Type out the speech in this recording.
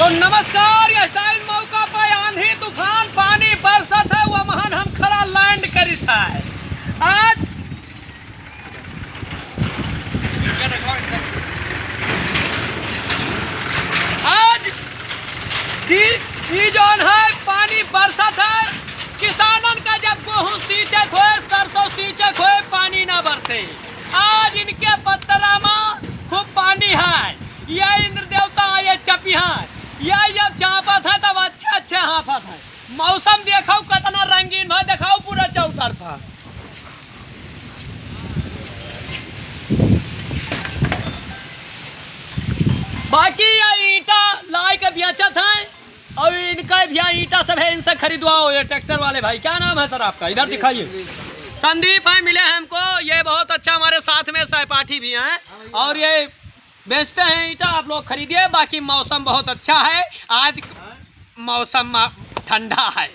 तो नमस्कार, ये साइन मौका पर आंधी तूफान पानी बरसत है वह महान हम खड़ा लैंड करी था आज जौन है पानी बरसत है किसानन का जब गेहूँ सींचे खोए सरसों सींचे खोए पानी ना बरसे। आज इनके पत्तरा में खूब पानी है। ये इंद्र देवता ये चपिया ये जब चापत है तब अच्छे अच्छे हाफत है। मौसम देखो कितना रंगीन है, दिखाओ पूरा चौतरफा। बाकी ये ईटा लाई के बेचत है और इनका भी ईटा सब है, इनसे खरीदवाओ। ये ट्रैक्टर वाले भाई, क्या नाम है सर आपका? इधर दिखाइए। संदीप है, मिले हैं हमको। ये बहुत अच्छा हमारे साथ में सहपाठी भी हैं और ये बेचते हैं ईटा, आप लोग खरीदिए। बाकी मौसम बहुत अच्छा है, आज मौसम ठंडा है।